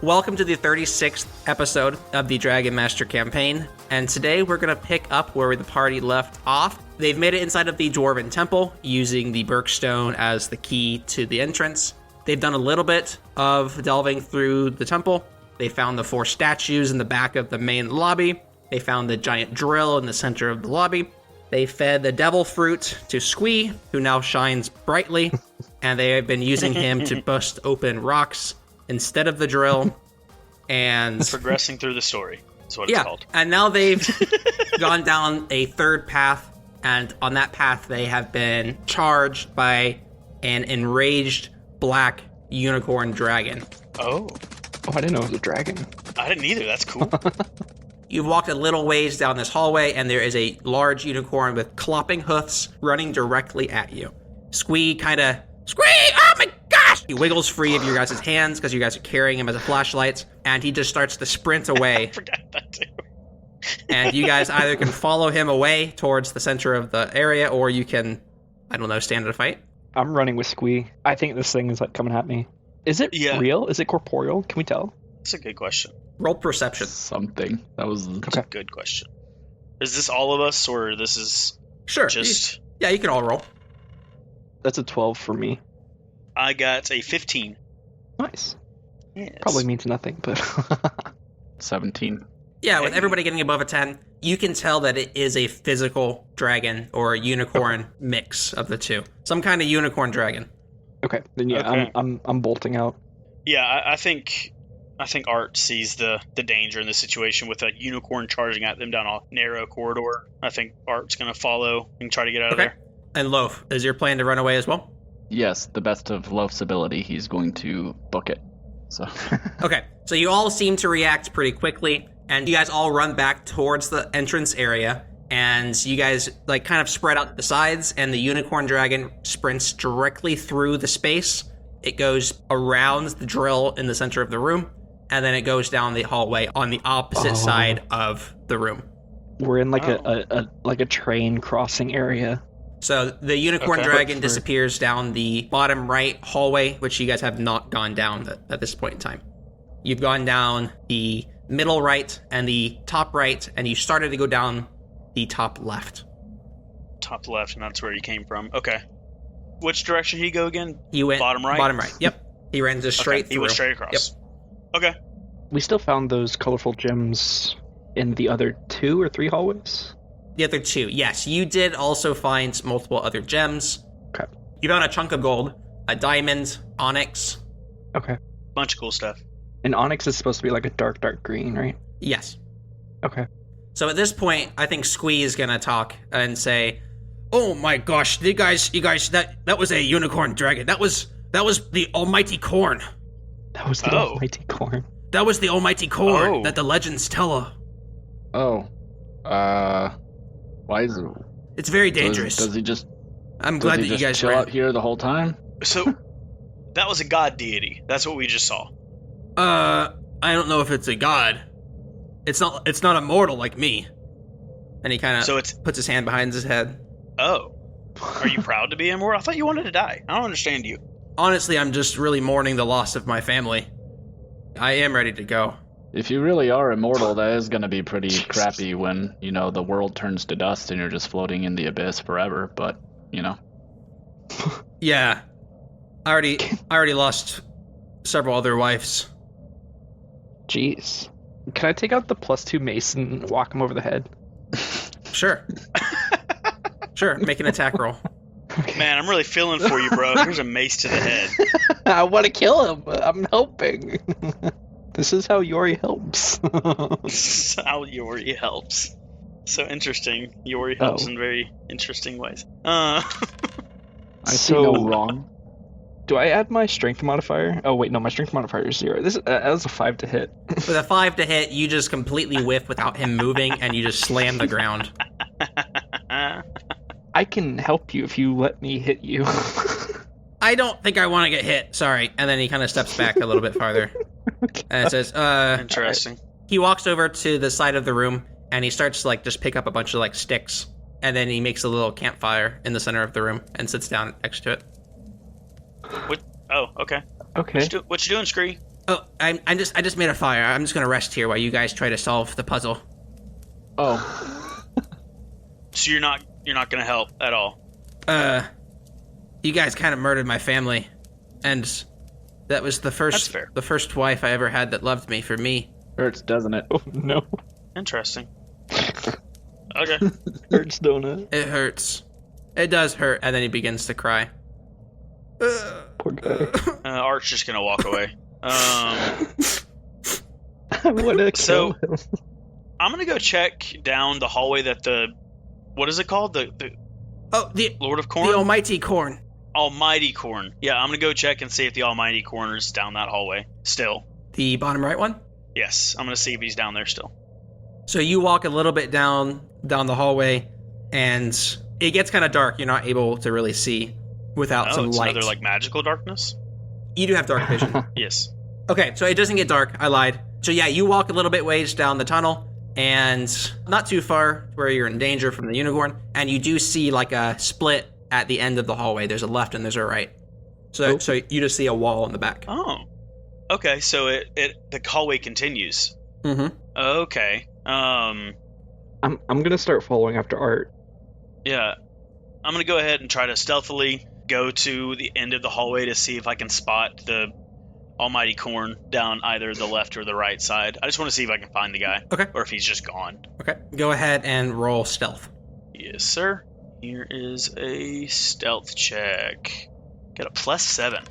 Welcome to the 36th episode of the Dragon Master campaign, and today we're going to pick up where the party left off. They've made it inside of the Dwarven Temple, using the Birkstone as the key to the entrance. They've done a little bit of delving through the temple. They found the 4 statues in the back of the main lobby. They found the giant drill in the center of the lobby. They fed the devil fruit to Squee, who now shines brightly, and they have been using him to bust open rocks instead of the drill. And progressing through the story is what it's called. And now they've gone down a third path, and on that path they have been charged by an enraged black unicorn dragon. Oh, I didn't know it was a dragon. I didn't either. That's cool. You've walked a little ways down this hallway, and there is a large unicorn with clopping hoofs running directly at you. Squee, oh my gosh! He wiggles free of your guys' hands because you guys are carrying him as a flashlight, and he just starts to sprint away. I forgot that too. And you guys either can follow him away towards the center of the area, or you can, stand a fight. I'm running with Squee. I think this thing is coming at me. Is it real? Is it corporeal? Can we tell? That's a good question. Roll perception. Something. That was a good question. Is this all of us, or this is sure? Just you can all roll. That's a 12 for me. I got a 15. Nice. Yes. Probably means nothing, but 17. Yeah, with everybody getting above a 10, you can tell that it is a physical dragon or a unicorn mix of the two. Some kind of unicorn dragon. Okay, then I'm bolting out. Yeah, I think Art sees the danger in the situation with a unicorn charging at them down a narrow corridor. I think Art's going to follow and try to get out of there. And Loaf, is your plan to run away as well? Yes, the best of Loaf's ability, he's going to book it. So Okay, so you all seem to react pretty quickly, and you guys all run back towards the entrance area, and you guys kind of spread out the sides, and the unicorn dragon sprints directly through the space. It goes around the drill in the center of the room, and then it goes down the hallway on the opposite side of the room. We're in a train crossing area. So the unicorn dragon disappears down the bottom right hallway, which you guys have not gone down at this point in time. You've gone down the middle right and the top right, and you started to go down the top left. Top left, and that's where you came from. Okay. Which direction did he go again? He went bottom right? Bottom right, yep. He ran just straight through. He went straight across. Yep. Okay. We still found those colorful gems in the other 2 or 3 hallways? The other 2, yes. You did also find multiple other gems. Okay. You found a chunk of gold, a diamond, onyx. Okay. Bunch of cool stuff. And onyx is supposed to be like a dark green, right? Yes. Okay. So at this point, I think Squee is gonna talk and say, "Oh my gosh, you guys, that was a unicorn dragon. That was the almighty corn. That was the almighty corn. That was the almighty corn that the legends tell of. Why is it? It's very dangerous. Does he just? I'm glad that you guys chill out here the whole time. So, that was a god deity. That's what we just saw. I don't know if it's a god. It's not immortal like me." And he kind of puts his hand behind his head. Oh. Are you proud to be immortal? I thought you wanted to die. I don't understand you. Honestly, I'm just really mourning the loss of my family. I am ready to go. If you really are immortal, that is going to be pretty crappy when, the world turns to dust and you're just floating in the abyss forever, but, Yeah. I already lost several other wives. Jeez. Can I take out the +2 mace and whack him over the head? Sure. Sure, make an attack roll. Okay. Man, I'm really feeling for you, bro. Here's a mace to the head. I want to kill him. I'm helping. This is how Yori helps. This is how Yori helps. So interesting. Yori helps in very interesting ways. I see no wrong. Do I add my strength modifier? Oh wait, no, my strength modifier is 0. That was a 5 to hit. With a 5 to hit, you just completely whiff without him moving, and you just slam the ground. I can help you if you let me hit you. I don't think I want to get hit, sorry. And then he kind of steps back a little bit farther. Okay. And it says, Interesting. He walks over to the side of the room, and he starts to just pick up a bunch of sticks. And then he makes a little campfire in the center of the room and sits down next to it. What? Oh, okay. Okay. What you doing, Scree? Oh, I just made a fire. I'm just gonna rest here while you guys try to solve the puzzle. Oh. So you're not gonna help at all? You guys kind of murdered my family, and that was the first wife I ever had that loved me for me. Hurts, doesn't it? Oh, no. Interesting. Okay. Hurts, don't it? It hurts. It does hurt, and then he begins to cry. Poor guy. Art's just gonna walk away. I want to kill him. I'm gonna go check down the hallway that what is it called? The Lord of Corn? The Almighty Corn. Almighty Corn. Yeah, I'm gonna go check and see if the Almighty Corn is down that hallway still. The bottom right one? Yes, I'm gonna see if he's down there still. So you walk a little bit down the hallway, and it gets kind of dark. You're not able to really see without some it's light. another like magical darkness? You do have dark vision. Yes. Okay, so it doesn't get dark. I lied. So yeah, you walk a little bit ways down the tunnel, and not too far to where you're in danger from the unicorn, and you do see like a split at the end of the hallway. There's a left and there's a right. So you just see a wall in the back. Oh. Okay, so the hallway continues. Mm-hmm. Okay. I'm gonna start following after Art. Yeah. I'm gonna go ahead and try to stealthily go to the end of the hallway to see if I can spot the Almighty Corn down either the left or the right side. I just want to see if I can find the guy. Okay. Or if he's just gone. Okay. Go ahead and roll stealth. Yes, sir. Here is a stealth check. Got a +7.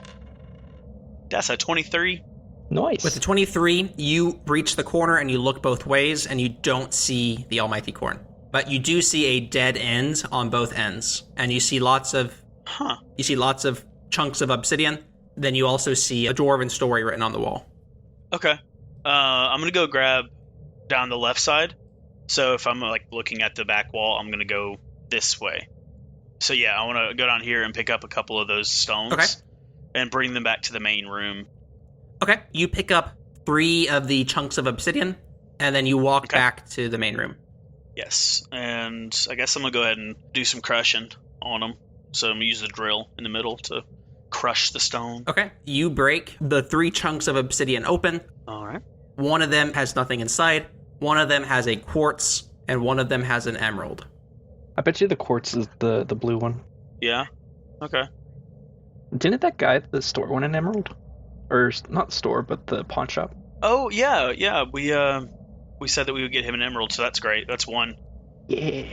That's a 23. Nice. With the 23, you reach the corner and you look both ways, and you don't see the Almighty Corn. But you do see a dead end on both ends, and you see lots of chunks of obsidian. Then you also see a dwarven story written on the wall. Okay. I'm gonna go grab down the left side. So if I'm like looking at the back wall, I'm gonna go this way. So yeah, I want to go down here and pick up a couple of those stones. Okay. And bring them back to the main room. Okay. You pick up 3 of the chunks of obsidian, and then you walk back to the main room. Yes, and I guess I'm gonna go ahead and do some crushing on them. So I'm gonna use the drill in the middle to crush the stone. Okay. You break the 3 chunks of obsidian open. All right. One of them has nothing inside. One of them has a quartz, and one of them has an emerald. I bet you the quartz is the blue one. Yeah. Okay. Didn't that guy at the store want an emerald? Or not the store, but the pawn shop? Oh yeah. We said that we would get him an emerald, so that's great. That's 1. Yeah.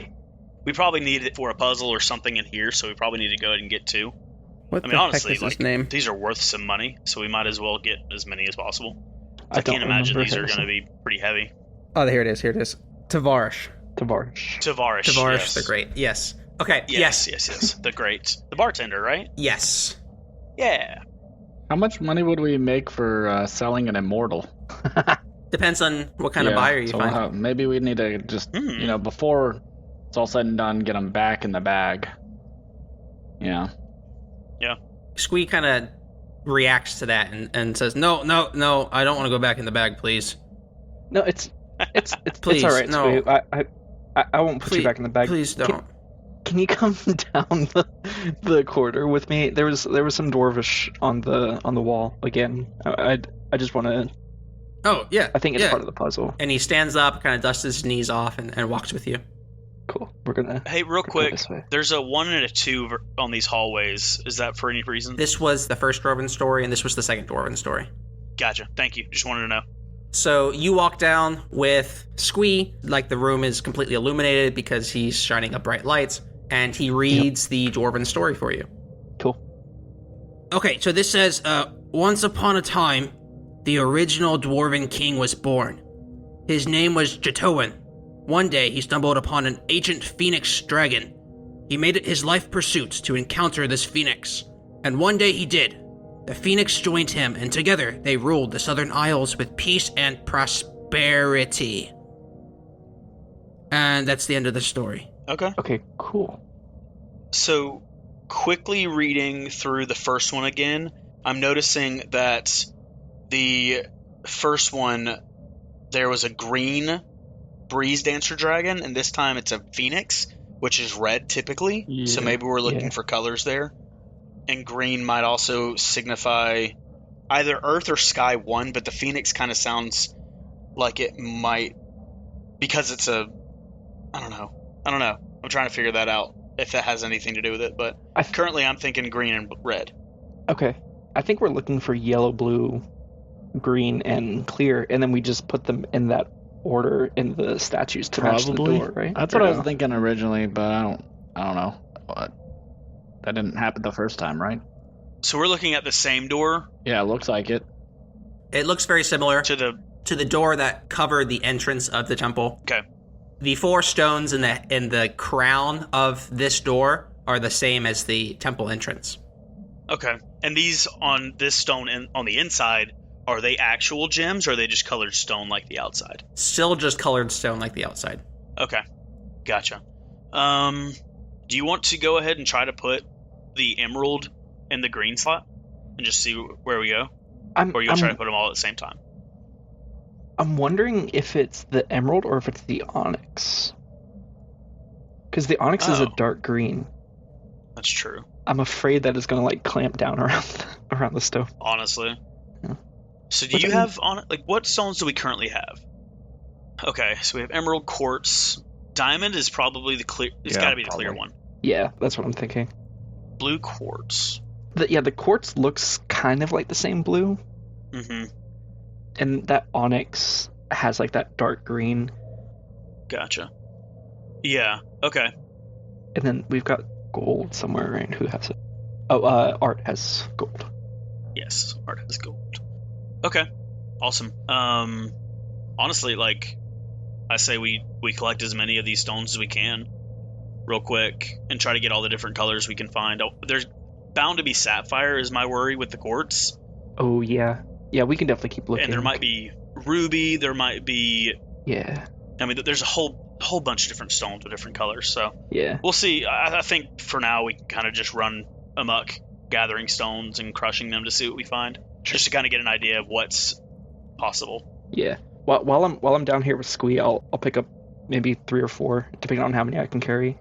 We probably need it for a puzzle or something in here, so we probably need to go ahead and get 2. What I mean, honestly, heck is his name? These are worth some money, so we might as well get as many as possible. I can't imagine these are his. going to be pretty heavy. Oh, here it is. Tavarish. Tavarish, the Great. Yes. Okay. Yes. The Great. The bartender, right? Yes. Yeah. How much money would we make for selling an immortal? Depends on what kind of buyer you find. Maybe we need to just, before it's all said and done, get them back in the bag. Yeah. Yeah. Squee kind of reacts to that and says, No, I don't want to go back in the bag, please. No, it's please, it's all right. no. Squee. I won't put you back in the bag. Please don't. Can you come down the corridor with me? There was some dwarvish on the wall again. I just want to. Oh yeah. I think it's part of the puzzle. And he stands up, kind of dusts his knees off, and walks with you. Cool. We're gonna. Hey, real quick. There's a 1 and a 2 on these hallways. Is that for any reason? This was the first dwarven story, and this was the second dwarven story. Gotcha. Thank you. Just wanted to know. So you walk down with Squee, like the room is completely illuminated because he's shining up bright lights, and he reads the dwarven story for you. Cool. Okay, so this says, once upon a time, the original dwarven king was born. His name was Jatoan. One day, he stumbled upon an ancient phoenix dragon. He made it his life pursuit to encounter this phoenix, and one day he did. The phoenix joined him, and together they ruled the Southern Isles with peace and prosperity. And that's the end of the story. Okay, cool. So, quickly reading through the first one again, I'm noticing that the first one, there was a green breeze dancer dragon, and this time it's a phoenix, which is red typically. Yeah, so maybe we're looking for colors there. And green might also signify either Earth or Sky 1, but the Phoenix kind of sounds like it might, because it's a, I don't know. I'm trying to figure that out, if that has anything to do with it, but currently I'm thinking green and red. Okay. I think we're looking for yellow, blue, green, and clear, and then we just put them in that order in the statues to match the door, right? That's what I was thinking originally, but I don't know. That didn't happen the first time, right? So we're looking at the same door? Yeah, it looks like it. It looks very similar to the door that covered the entrance of the temple. Okay. The 4 stones in the crown of this door are the same as the temple entrance. Okay. And these on this stone on the inside, are they actual gems, or are they just colored stone like the outside? Still just colored stone like the outside. Okay. Gotcha. Do you want to go ahead and try to put the emerald in the green slot and just see where we go? Or you'll try to put them all at the same time? I'm wondering if it's the emerald or if it's the onyx. Because the onyx is a dark green. That's true. I'm afraid that it's going to like clamp down around the stone. Honestly. Yeah. So do you have what stones do we currently have? Okay, so we have emerald, quartz. Diamond is probably the clear. It's got to be the clear one. Yeah, that's what I'm thinking. Blue quartz. The quartz looks kind of like the same blue. Mm-hmm. And that onyx has like that dark green. Gotcha. Yeah. Okay. And then we've got gold somewhere, right? Who has it? Oh, Art has gold. Yes, Art has gold. Okay. Awesome. Honestly, like, I say we collect as many of these stones as we can real quick and try to get all the different colors we can find. Oh, there's bound to be sapphire is my worry with the quartz. Oh, yeah. Yeah, we can definitely keep looking. And there might be ruby, there might be... Yeah. I mean, there's a whole bunch of different stones with different colors, so... Yeah. We'll see. I think for now we can kind of just run amok, gathering stones and crushing them to see what we find. Just to kind of get an idea of what's possible. Yeah. While I'm down here with Squee, I'll pick up maybe 3 or 4, depending on how many I can carry.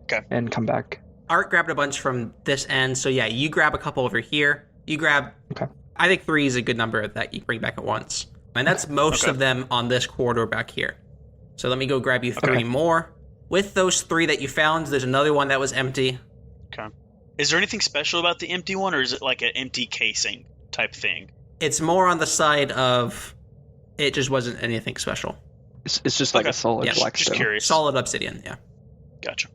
Okay. And come back. Art grabbed a bunch from this end, so yeah, you grab a couple over here. You grab... Okay. I think 3 is a good number that you bring back at once. And that's most of them on this corridor back here. So let me go grab you 3 more. With those 3 that you found, there's another one that was empty. Okay. Is there anything special about the empty one, or is it like an empty casing type thing? It's more on the side of it just wasn't anything special. It's just like a solid black just stone. Curious. Solid obsidian, yeah. Gotcha.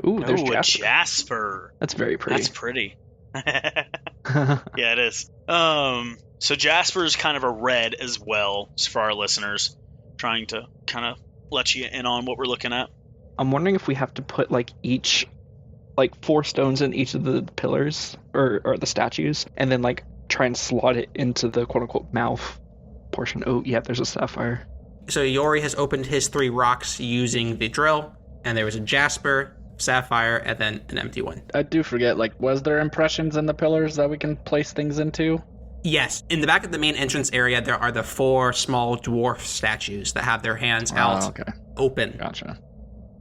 Ooh, there's a Jasper. Jasper. That's very pretty. That's pretty. Yeah, it is. So Jasper is kind of a red as well, for our listeners, trying to kind of let you in on what we're looking at. I'm wondering if we have to put like 4 stones in each of the pillars or the statues, and then like try and slot it into the quote unquote mouth portion. Oh yeah, there's a sapphire. So Yori has opened his 3 rocks using the drill, and there was a jasper, sapphire, and then an empty one. I do forget, like, was there impressions in the pillars that we can place things into? Yes. In the back of the main entrance area, there are the 4 small dwarf statues that have their hands out open. Gotcha.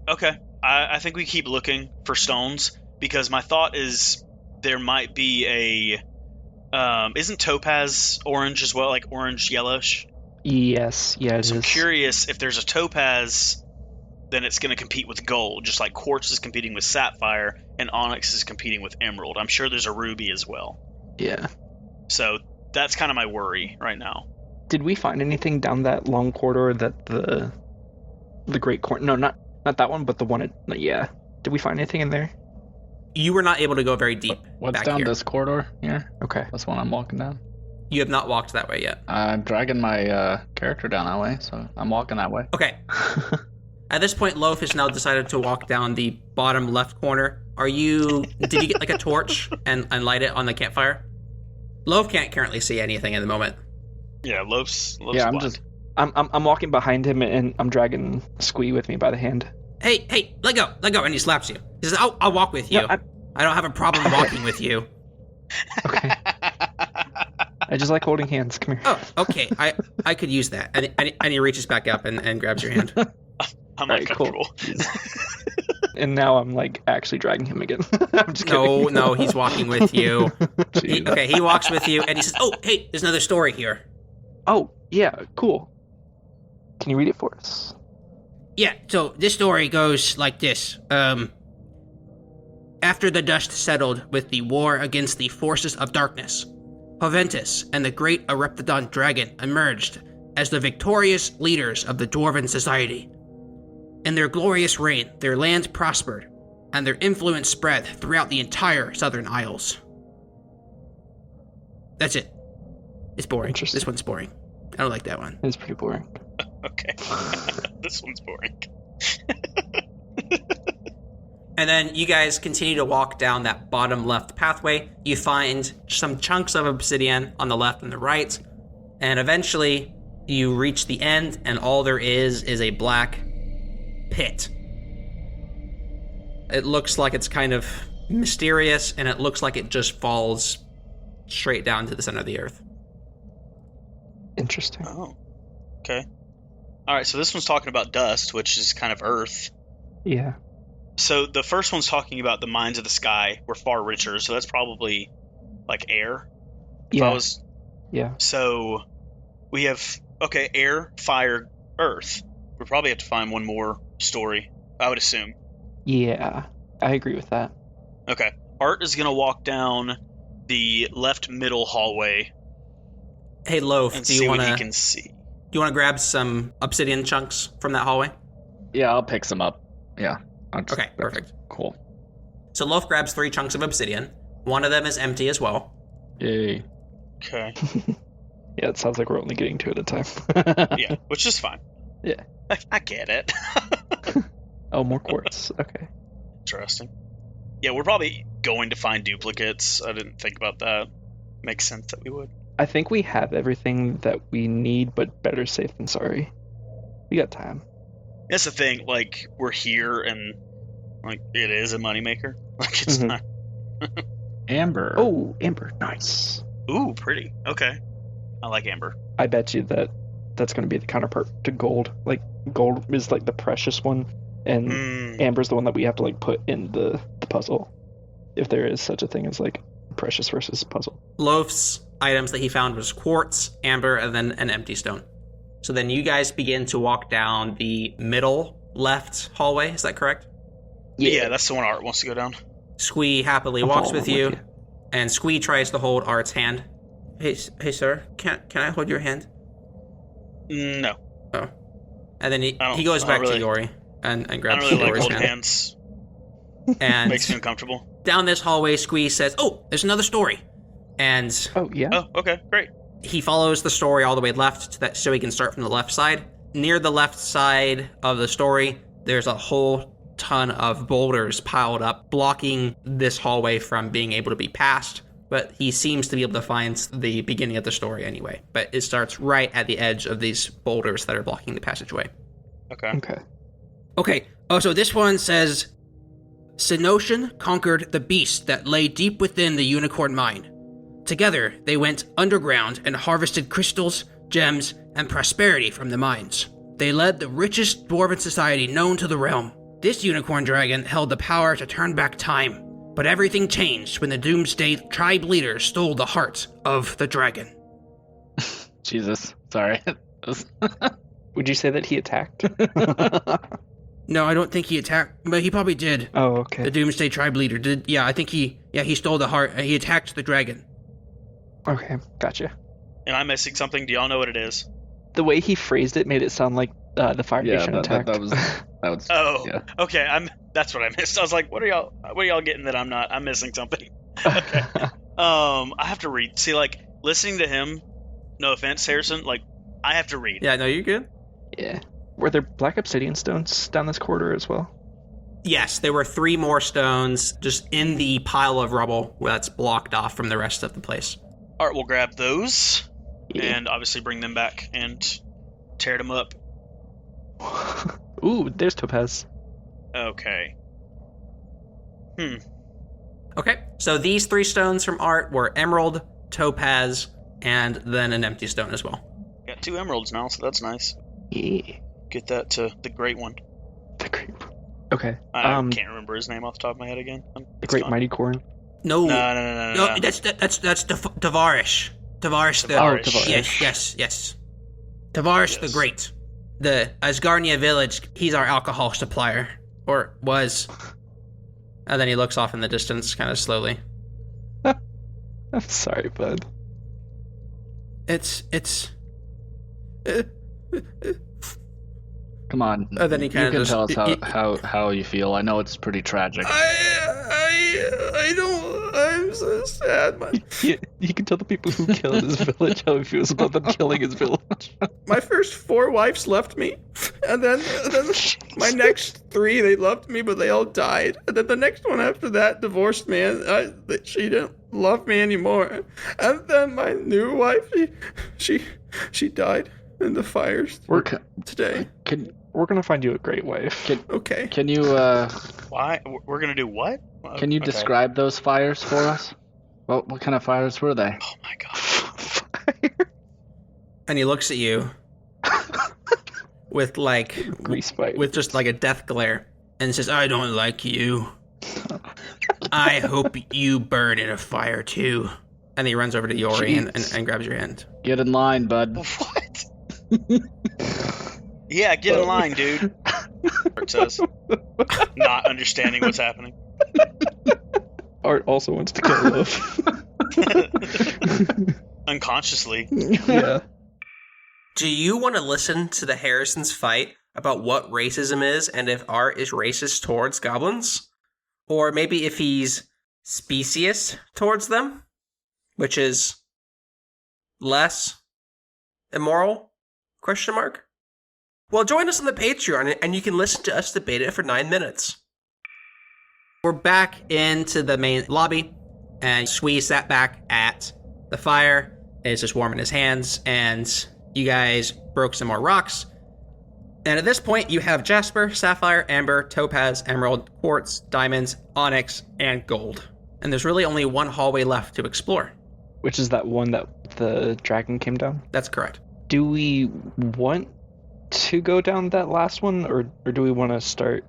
Okay. I think we keep looking for stones, because my thought is there might be isn't topaz orange as well, like orange yellowish? Yes, yeah, it is. I'm curious if there's a topaz, then it's going to compete with gold, just like quartz is competing with sapphire and onyx is competing with emerald. I'm sure there's a ruby as well. Yeah. So that's kind of my worry right now. Did we find anything down that long corridor that the great corner? No, not that one, but the one yeah. Did we find anything in there? You were not able to go very deep. What's back down here. this corridor here? Okay. That's one I'm walking down. You have not walked that way yet. I'm dragging my character down that way, so I'm walking that way. Okay. At this point, Loaf has now decided to walk down the bottom left corner. Did you get like a torch and light it on the campfire? Loaf can't currently see anything at the moment. Yeah, Loaf's yeah, blind. I'm walking behind him and I'm dragging Squee with me by the hand. Hey, let go, and he slaps you. He says, I'll walk with you. No, I don't have a problem walking with you. Okay. I just like holding hands. Come here. Oh, okay. I could use that. And he reaches back up and grabs your hand. I'm All right, uncomfortable. Cool. And now I'm like actually dragging him again. I'm just kidding. No, he's walking with you. Jeez. He walks with you, and he says, "Oh, hey, there's another story here." Oh, yeah, cool. Can you read it for us? Yeah, so this story goes like this. After the dust settled with the war against the forces of darkness, Hoventus and the great Ereptodon dragon emerged as the victorious leaders of the Dwarven society. In their glorious reign, their land prospered, and their influence spread throughout the entire Southern Isles. That's it. It's boring. Interesting. This one's boring. I don't like that one. It's pretty boring. Okay. This one's boring. And then you guys continue to walk down that bottom left pathway. You find some chunks of obsidian on the left and the right. And eventually you reach the end, and all there is a black pit. It looks like it's kind of mysterious, and it looks like it just falls straight down to the center of the earth. Interesting. Oh. Okay. All right, so this one's talking about dust, which is kind of earth. Yeah. So the first one's talking about the mines of the sky were far richer, so that's probably like air. Yeah. Yeah. So we have, okay, air, fire, earth. We probably have to find one more story, I would assume. Yeah. I agree with that. Okay. Art is going to walk down the left middle hallway Hey, Loaf, and do see you what want he to can see. grab some obsidian chunks from that hallway? Yeah, I'll pick some up. Yeah. Okay, perfect. Cool. So Loaf grabs 3 chunks of obsidian. One of them is empty as well. Yay. Okay. Yeah, it sounds like we're only getting 2 at a time. Yeah, which is fine. Yeah. I get it. Oh, more quartz. Okay. Interesting. Yeah, we're probably going to find duplicates. I didn't think about that. Makes sense that we would. I think we have everything that we need, but better safe than sorry. We got time. That's the thing, like, we're here and, like, it is a moneymaker. Like, it's not. Amber. Oh, amber. Nice. Ooh, pretty. Okay. I like amber. I bet you that's going to be the counterpart to gold. Like, gold is, like, the precious one, and amber's the one that we have to, like, put in the puzzle. If there is such a thing as, like, precious versus puzzle. Loaf's items that he found was quartz, amber, and then an empty stone. So then you guys begin to walk down the middle left hallway. Is that correct? Yeah, that's the one Art wants to go down. Squee happily walks with you, and Squee tries to hold Art's hand. Hey, sir, can I hold your hand? No. Oh. And then he goes back to Yori and grabs I don't really like Yori's holding hand. hands. And Makes me uncomfortable. down this hallway, Squee says, "Oh, there's another story." And Oh, yeah? Oh, okay, great. he follows the story all the way left to that, so he can start from the left side. Near the left side of the story, there's a whole ton of boulders piled up, blocking this hallway from being able to be passed. But he seems to be able to find the beginning of the story anyway. But it starts right at the edge of these boulders that are blocking the passageway. Okay. Okay, so this one says, Cynocian conquered the beast that lay deep within the unicorn mine. Together, they went underground and harvested crystals, gems, and prosperity from the mines. They led the richest dwarven society known to the realm. This unicorn dragon held the power to turn back time, but everything changed when the Doomsday tribe leader stole the heart of the dragon. Jesus. Sorry. Would you say that he attacked? No, I don't think he attacked, but he probably did. Oh, okay. The Doomsday tribe leader did. Yeah, I think he stole the heart. He attacked the dragon. Okay, gotcha. Am I missing something? Do y'all know what it is? The way he phrased it made it sound like the fire station attacked. that was. Oh, yeah. Okay. That's what I missed. I was like, what are y'all getting that I'm not? I'm missing something. Okay. I have to read. See, like, listening to him, no offense, Harrison, like, I have to read. Yeah, no, you're good. Yeah. Were there black obsidian stones down this corridor as well? Yes, there were 3 more stones just in the pile of rubble that's blocked off from the rest of the place. Art will grab those Yeah. and obviously bring them back and tear them up. Ooh, there's Topaz. Okay. Okay, so these 3 stones from Art were emerald, topaz, and then an empty stone as well. Got 2 emeralds now, so that's nice. Yeah. Get that to the great one. The creep. Okay. Okay. I can't remember his name off the top of my head again. The Great Mighty Corn. No. No. That's Tavarish. Tavarish the... Tavarish. Tavarish. Yes. Tavarish the Great. The Asgarnia village, he's our alcohol supplier. Or was. And then he looks off in the distance, kind of slowly. I'm sorry, bud. It's... Come on. then he you kinda can just- tell us how you feel. I know it's pretty tragic. I don't... I'm so sad. You can tell the people who killed his village how he feels about them killing his village. My first 4 wives left me, and then my next 3, they loved me, but they all died. And then the next one after that divorced me, and she didn't love me anymore. And then my new wife, she died in the fires today. We're gonna find you a great wife. Okay. Can you Why? We're gonna do what? can you Okay. describe those fires for us? What kind of fires were they? Oh my god. And he looks at you with Grease fight. with just like a death glare, and says, "I don't like you. I hope you burn in a fire too." And he runs over to Yori and grabs your hand. Get in line, bud. What? Yeah, get in line, dude. Art says, not understanding what's happening. Art also wants to kill Loaf. Unconsciously. Yeah. Do you want to listen to the Harrisons fight about what racism is and if Art is racist towards goblins? Or maybe if he's specious towards them, which is less immoral? Question mark? Well, join us on the Patreon and you can listen to us debate it for 9 minutes. We're back into the main lobby, and Swee sat back at the fire. It's just warming his hands, and you guys broke some more rocks. And at this point, you have Jasper, Sapphire, Amber, Topaz, Emerald, Quartz, Diamonds, Onyx, and Gold. And there's really only one hallway left to explore. Which is that one that the dragon came down? That's correct. Do we want to go down that last one, or do we want to start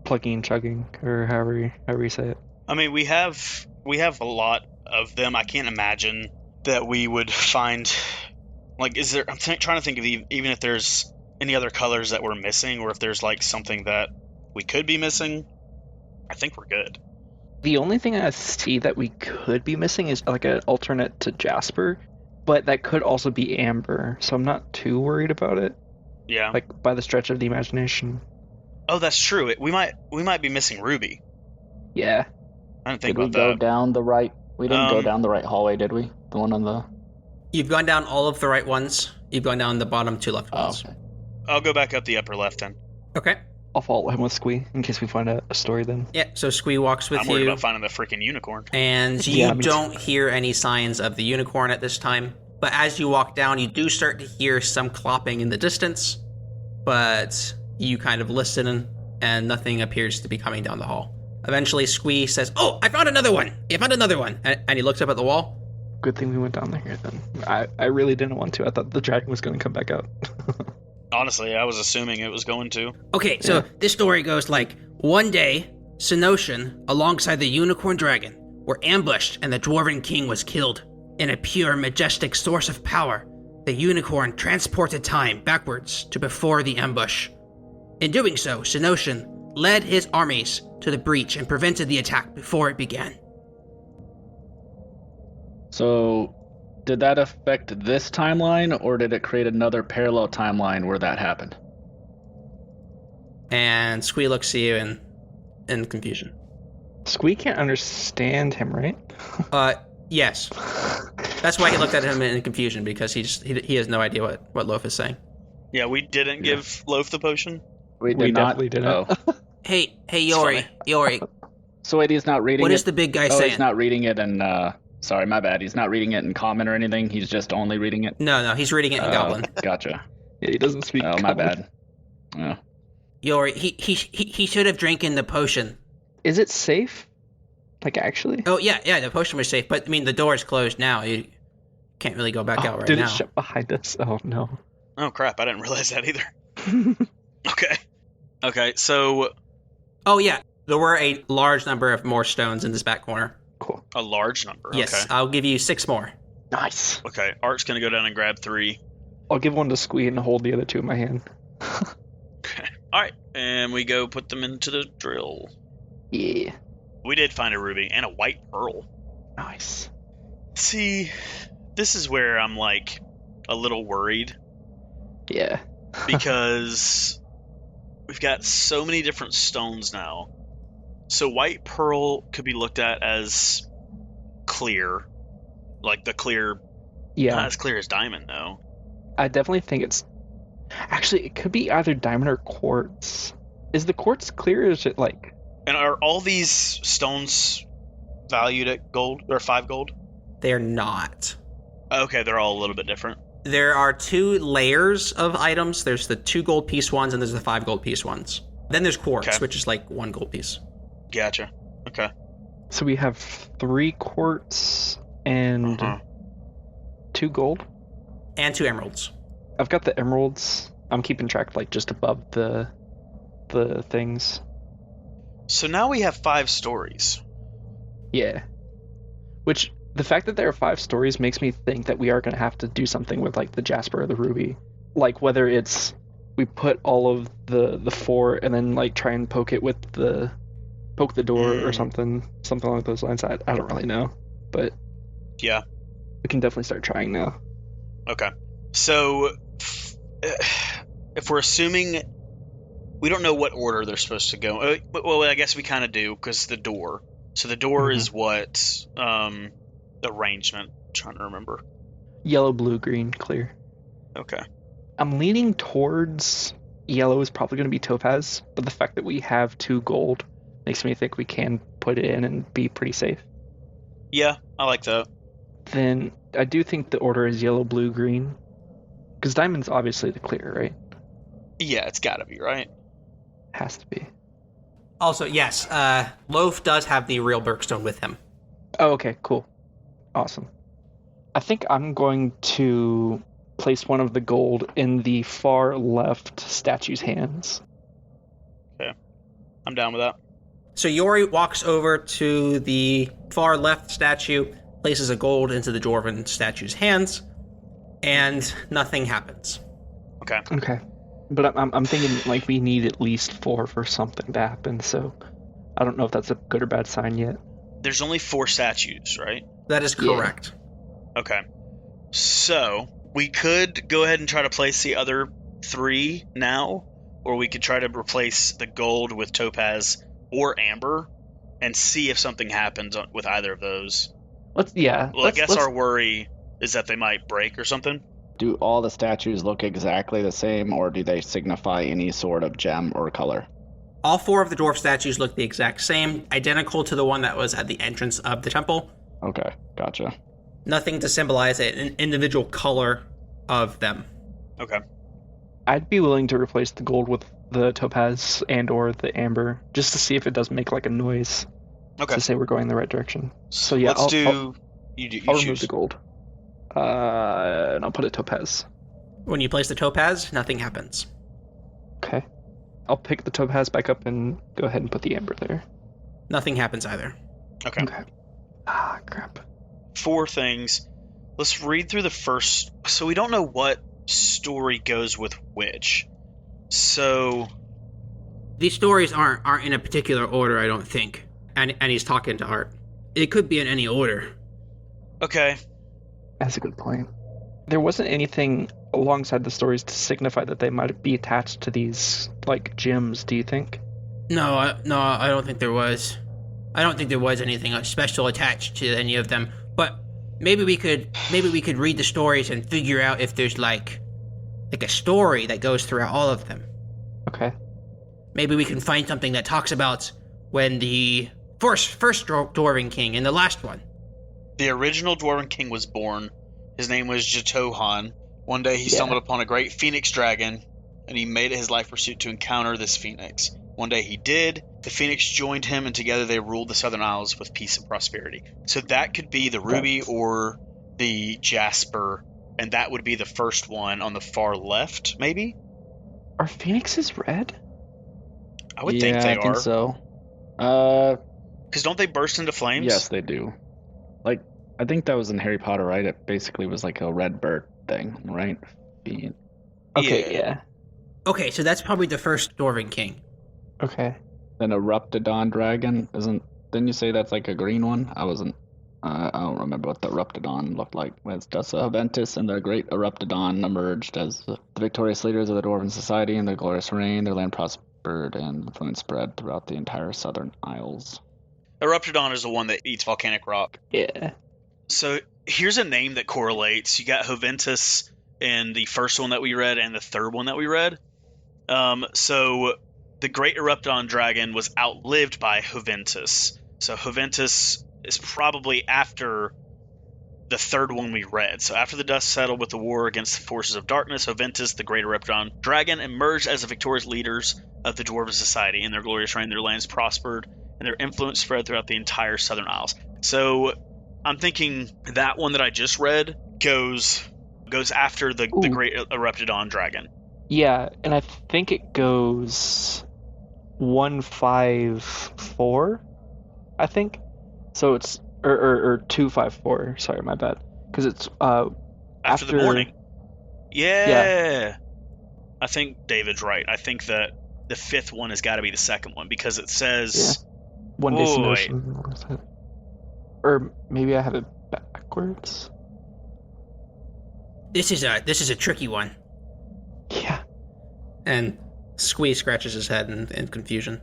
plugging and chugging, or however you say it? I mean, we have a lot of them. I can't imagine that we would find, like, is there? I'm trying to think of even if there's any other colors that we're missing, or if there's like something that we could be missing. I think we're good. The only thing I see that we could be missing is like an alternate to Jasper, but that could also be Amber, so I'm not too worried about it. Yeah. Like by the stretch of the imagination. Oh, that's true. We might be missing Ruby. Yeah. I didn't think Did we about go that. down the right? We didn't go down the right hallway, did we? The one on the. You've gone down all of the right ones. You've gone down the bottom 2 left Oh, ones. okay. I'll go back up the upper left then. Okay. I'll follow him with Squee in case we find a story then. Yeah, so Squee walks with I'm worried you. about finding the freaking unicorn. And you Yeah, me too. don't hear any signs of the unicorn at this time. But as you walk down, you do start to hear some clopping in the distance. But you kind of listen, and nothing appears to be coming down the hall. Eventually, Squee says, "Oh, I found another one! I found another one!" And he looks up at the wall. Good thing we went down there then. I really didn't want to. I thought the dragon was going to come back out. Honestly, I was assuming it was going to. Okay, so this story goes like, one day, Senoshan, alongside the unicorn dragon, were ambushed and the Dwarven king was killed. In a pure, majestic source of power, the unicorn transported time backwards to before the ambush. In doing so, Senoshan led his armies to the breach and prevented the attack before it began. So, did that affect this timeline, or did it create another parallel timeline where that happened? And Squee looks at you in confusion. Squee can't understand him, right? Yes. That's why he looked at him in confusion, because he has no idea what Loaf is saying. Yeah, we didn't give Loaf the potion. We We not. definitely didn't. Oh. Hey, Yori. So wait, he's not reading What it? is the big guy Oh, saying? he's not reading it in, sorry, my bad. He's not reading it in common or anything. He's just only reading it. No, he's reading it in Goblin. Gotcha. Yeah, he doesn't speak. Oh, my common. bad. Oh. Yori, he should have drinking the potion. Is it safe? Like, actually? Oh, yeah, the potion was safe, but, I mean, the door is closed now. You can't really go back out right did now. it shut behind us? Oh, no. Oh crap! I didn't realize that either. Okay, so Oh, yeah. There were a large number of more stones in this back corner. Cool. A large number. Yes, Okay. I'll give you 6 more. Nice. Okay. Art's gonna go down and grab 3. I'll give one to Squee and hold the other 2 in my hand. Okay. All right, and we go put them into the drill. Yeah. We did find a ruby and a white pearl. Nice. See, this is where I'm like a little worried Yeah. because we've got so many different stones now. So white pearl could be looked at as clear, like the clear, Yeah. not as clear as diamond though. I definitely think it's... Actually, it could be either diamond or quartz. Is the quartz clear or is it like... And are all these stones valued at gold or 5 gold? They're not. Okay, they're all a little bit different. There are 2 layers of items. There's the 2 gold piece ones and there's the 5 gold piece ones. Then there's quartz, Okay. which is like 1 gold piece. Gotcha. Okay. So we have 3 quartz and Uh-huh. 2 gold? And 2 emeralds. I've got the emeralds. I'm keeping track like just above the things. So now we have 5 stories. Yeah. Which, the fact that there are 5 stories makes me think that we are going to have to do something with like the jasper or the ruby. Like whether it's we put all of the 4 and then like try and poke the door or something along those lines. I don't really know, but Yeah. we can definitely start trying now. Okay. So if we're assuming we don't know what order they're supposed to go. Well, I guess we kind of do because the door. So the door is what arrangement? I'm trying to remember. Yellow, blue, green, clear. Okay. I'm leaning towards yellow is probably going to be topaz, but the fact that we have 2 gold makes me think we can put it in and be pretty safe. Yeah, I like that. Then I do think the order is yellow, blue, green. Because diamond's obviously the clear, right? Yeah, it's got to be, right? Has to be. Also, yes, Loaf does have the real Bergstone with him. Oh, okay, cool. Awesome. I think I'm going to place one of the gold in the far left statue's hands. I'm down with that. So Yori walks over to the far left statue, places a gold into the dwarven statue's hands, and nothing happens. Okay. Okay. But I'm thinking like we need at least 4 for something to happen, so I don't know if that's a good or bad sign yet. There's only 4 statues, right? That is correct. Okay. So we could go ahead and try to place the other 3 now, or we could try to replace the gold with topaz or amber and see if something happens with either of those. Well, I guess our worry is that they might break or something. Do all the statues look exactly the same, or do they signify any sort of gem or color? All 4 of the dwarf statues look the exact same, identical to the one that was at the entrance of the temple. Okay, gotcha. Nothing to symbolize an individual color of them. Okay. I'd be willing to replace the gold with the topaz and or the amber, just to see if it does make like a noise Okay. to say we're going in the right direction. So yeah, Let's I'll remove choose. the gold. And I'll put a topaz. When you place the topaz, nothing happens. Okay. I'll pick the topaz back up and go ahead and put the amber there. Nothing happens either. Okay. Ah, crap. 4 things. Let's read through the first. So we don't know what story goes with which. So These stories aren't in a particular order, I don't think. And he's talking to Art. It could be in any order. okay. That's a good point. There wasn't anything alongside the stories to signify that they might be attached to these, like, gems, do you think? No, I don't think there was. I don't think there was anything special attached to any of them. But maybe we could read the stories and figure out if there's like a story that goes throughout all of them. Okay. Maybe we can find something that talks about when the first Dwarven King and the last one. The original Dwarven King was born. His name was Jatohan. One day he stumbled upon a great phoenix dragon, and he made it his life pursuit to encounter this phoenix. One day he did. The phoenix joined him, and together they ruled the Southern Isles with peace and prosperity. So that could be the ruby or the jasper, and that would be the first one on the far left, maybe? Are phoenixes red? I would think they I think are. so. Because don't they burst into flames? Yes, they do. Like, I think that was in Harry Potter, right? It basically was like a red bird thing, right? Fiend. Okay, yeah. Okay, so that's probably the first Dwarven King. Okay. Then Eruptidon dragon didn't you say that's like a green one? I don't remember what the Eruptidon looked like. It's just Ventus and the great Eruptidon emerged as the victorious leaders of the Dwarven society in their glorious reign. Their land prospered and influence spread throughout the entire southern isles. Eruptidon is the one that eats volcanic rock. Yeah. So here's a name that correlates. You got Joventus in the first one that we read and the third one that we read. So the Great Eruptidon Dragon was outlived by Joventus. So Joventus is probably after the third one we read. So after the dust settled with the war against the forces of darkness, Joventus, the Great Eruptidon Dragon, emerged as the victorious leaders of the Dwarven Society. In their glorious reign, their lands prospered, and their influence spread throughout the entire Southern Isles. So I'm thinking that one that I just read goes after the Great Eruptidon Dragon. Yeah, and I think it goes 154, I think. So it's or 254. Sorry, my bad. Because it's after the morning. Yeah. I think David's right. I think that the fifth one has got to be the second one because it says one day Notion. Or maybe I have it backwards. This is a tricky one. Yeah. And Squeeze scratches his head in confusion.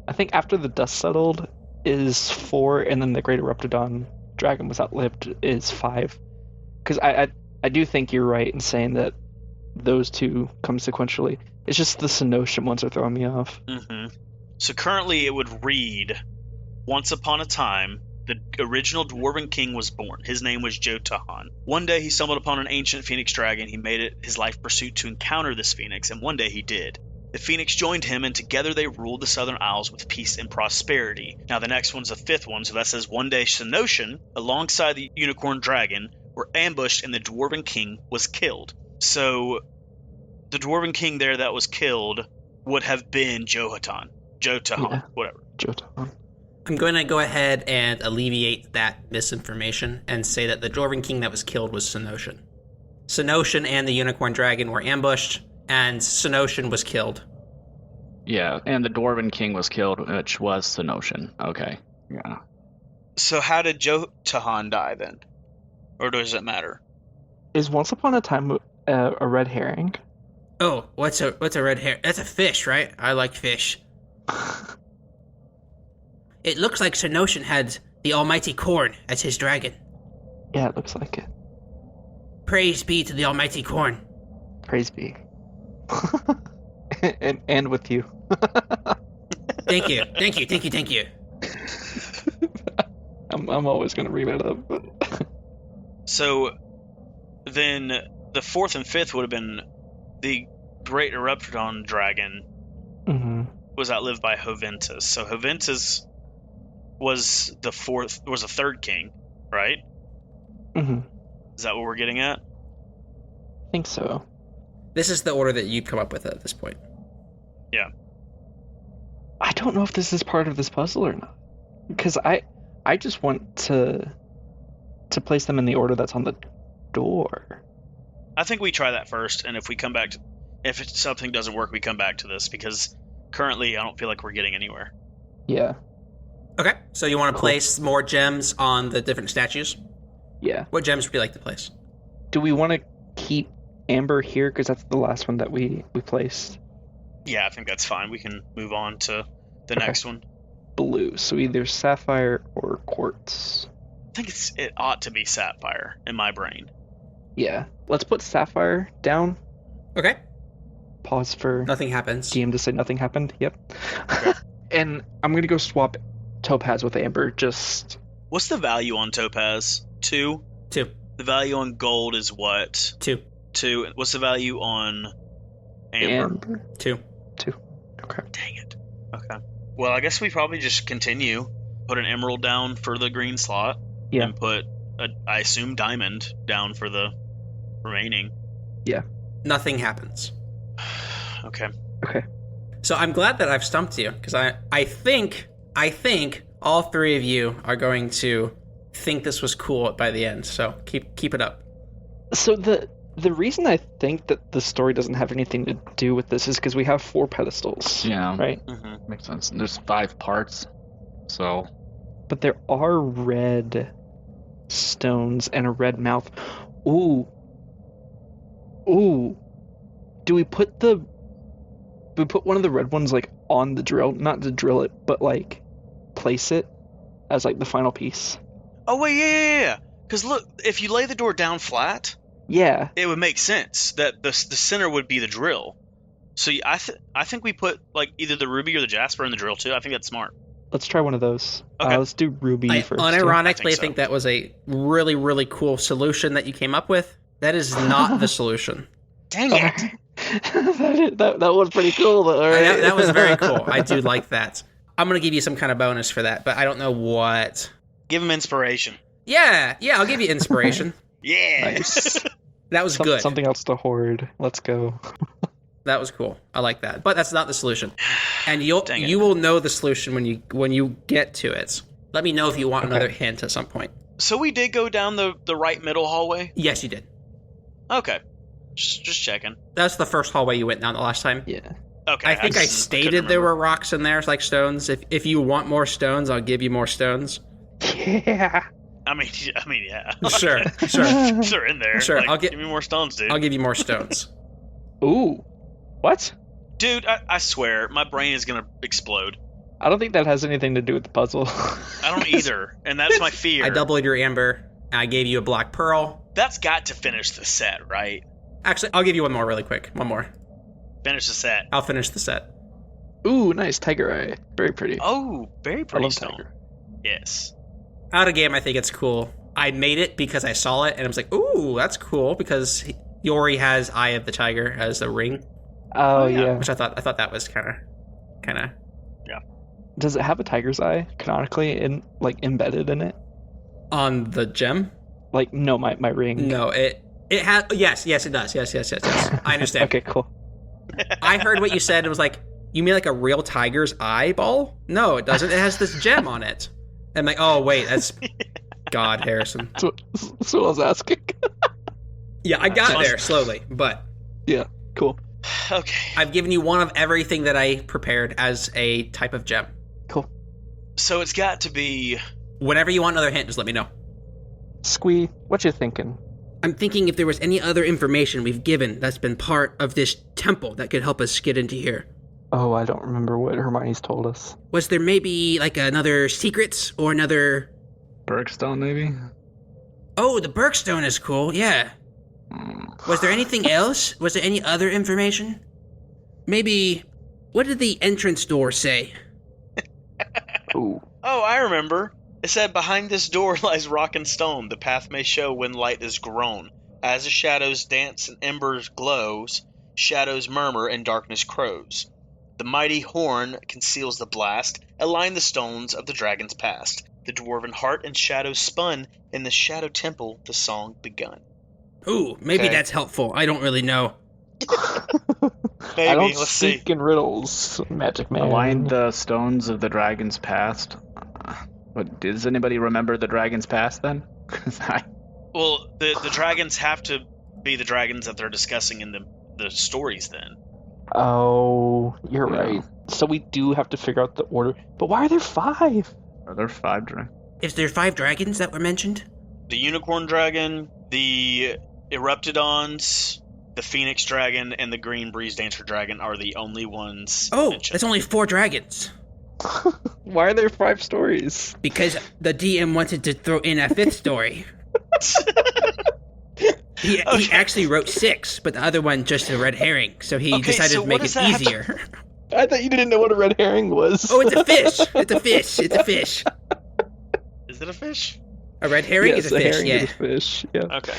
I think after the dust settled is 4, and then the Great Eruptidon Dragon was outlived is 5. Because I do think you're right in saying that those two come sequentially. It's just the Cynocian ones are throwing me off. Mm-hmm. So currently it would read, once upon a time, the original Dwarven King was born. His name was Jotahan. One day he stumbled upon an ancient phoenix dragon. He made it his life pursuit to encounter this phoenix, and one day he did. The phoenix joined him, and together they ruled the Southern Isles with peace and prosperity. Now the next one's the fifth one, so that says one day Cynocian, alongside the unicorn dragon, were ambushed and the Dwarven King was killed. So the Dwarven King there that was killed would have been Jotahan, whatever. Jotahan. I'm going to go ahead and alleviate that misinformation and say that the Dwarven King that was killed was Cynocian. Cynocian and the unicorn dragon were ambushed, and Cynocian was killed. Yeah, and the Dwarven King was killed, which was Cynocian. Okay, yeah. So how did Jotahan die then? Or does it matter? Is Once Upon a Time a red herring? Oh, what's a red herring? That's a fish, right? I like fish. It looks like Cynocian had the almighty corn as his dragon. Yeah, it looks like it. Praise be to the almighty corn. Praise be. and with you. Thank you. I'm always going to bring that up. But So then the fourth and fifth would have been the Great Eruptidon Dragon was outlived by Joventus. So Joventus was the third king, right? Is that what we're getting at? I think so. This is the order that you'd come up with at this point. Yeah. I don't know if this is part of this puzzle or not. Because I just want to place them in the order that's on the door. I think we try that first, and if something doesn't work, we come back to this, because currently I don't feel like we're getting anywhere. Yeah. Okay, so you want to place more gems on the different statues? Yeah. What gems would you like to place? Do we want to keep Amber here, because that's the last one that we placed? Yeah, I think that's fine. We can move on to the next one. Blue, so either sapphire or quartz. I think it ought to be sapphire in my brain. Yeah. Let's put sapphire down. Okay. Pause for nothing happens. DM to say nothing happened. Yep. Okay. And I'm going to go swap topaz with amber. Just. What's the value on topaz? 2? 2. The value on gold is what? 2. 2. What's the value on amber? 2. Okay. Dang it. Okay. Well, I guess we probably just continue. Put an emerald down for the green slot. Yeah. And put, I assume, diamond down for the remaining. Yeah. Nothing happens. Okay. So I'm glad that I've stumped you, because I think all three of you are going to think this was cool by the end. So keep it up. So the reason I think that the story doesn't have anything to do with this is because we have 4 pedestals. Yeah. Right? Mm-hmm. Makes sense. There's 5 parts, so... But there are red stones and a red mouth. Ooh. Do we put one of the red ones, like, on the drill? Not to drill it, but, like, place it as, like, the final piece? Oh, wait, yeah. Because look, if you lay the door down flat, Yeah. it would make sense that the center would be the drill. So I think we put, like, either the ruby or the jasper in the drill, too. I think that's smart. Let's try one of those. Okay. Let's do ruby I first. unironically so. think that was a really, really cool solution that you came up with. That is not the solution. Dang it. that was pretty cool, though. Right? That was very cool. I do like that. I'm going to give you some kind of bonus for that, but I don't know what. Give him inspiration. Yeah, I'll give you inspiration. Yeah. Nice. That was good. Something else to hoard. Let's go. That was cool. I like that. But that's not the solution. And Dang it. you will know the solution when you get to it. Let me know if you want another hint at some point. So we did go down the right middle hallway? Yes, you did. Okay. Just checking. That's the first hallway you went down the last time. Yeah. Okay. I think I stated there were rocks in there, like stones. If you want more stones, I'll give you more stones. Yeah. I mean, yeah. Sure. They're in there. Sure, Like, give me more stones, dude. I'll give you more stones. Ooh. What? Dude, I swear, my brain is gonna explode. I don't think that has anything to do with the puzzle. I don't either, and that's my fear. I doubled your amber, and I gave you a black pearl. That's got to finish the set, right? Actually, I'll give you one more really quick. One more. Finish the set. I'll finish the set. Ooh, nice tiger eye. Very pretty. Oh, very I pretty love stone. tiger. Yes. Out of game, I think it's cool. I made it because I saw it, and I was like, ooh, that's cool, because Yori has Eye of the Tiger as a ring, Oh, yeah. yeah. which I thought that was kind of. Does it have a tiger's eye canonically embedded in it? On the gem? Like, no, my ring. No, it has. Yes, it does. Yes. I understand. Okay, cool. I heard what you said. It was like, you mean like a real tiger's eyeball? No, it doesn't. It has this gem on it. I'm like, oh, wait, that's... God, Harrison. That's what I was asking. Yeah, I got there slowly, but Yeah, cool. Okay. I've given you one of everything that I prepared as a type of gem. Cool. So it's got to be. Whenever you want another hint, just let me know. Squee, what you thinking? I'm thinking if there was any other information we've given that's been part of this temple that could help us get into here. Oh, I don't remember what Hermione's told us. Was there maybe like another secret or another... Bergstone, maybe? Oh, the Bergstone is cool, yeah. Was there anything else? Was there any other information? Maybe... What did the entrance door say? Ooh. Oh, I remember. It said, behind this door lies rock and stone. The path may show when light is grown. As the shadows dance and embers glows, shadows murmur and darkness crows. The mighty horn conceals the blast. Align the stones of the dragon's past. The dwarven heart and shadows spun. In the shadow temple, the song begun. Ooh, maybe Okay. that's helpful. I don't really know. Maybe, I don't let's see. speak in riddles, Magic Man. Align the stones of the dragon's past. But does anybody remember the dragon's past then? 'Cause Well, the dragons have to be the dragons that they're discussing in the stories then. Oh, you're Yeah. right. So we do have to figure out the order. But why are there 5? Are there 5 dragons? Is there 5 dragons that were mentioned? The unicorn dragon, the eruptidons, the phoenix dragon, and the green breeze dancer dragon are the only ones Oh, mentioned. that's only 4 dragons. Why are there 5 stories? Because the DM wanted to throw in a 5th story. He actually wrote 6, but the other one just a red herring, so he Okay, decided so to make what it does that have to- easier. I thought you didn't know what a red herring was. Oh, it's a fish! It's a fish! It's a fish! Is it a fish? A red herring Yes, is a fish, herring yeah. is a fish, yeah. Okay.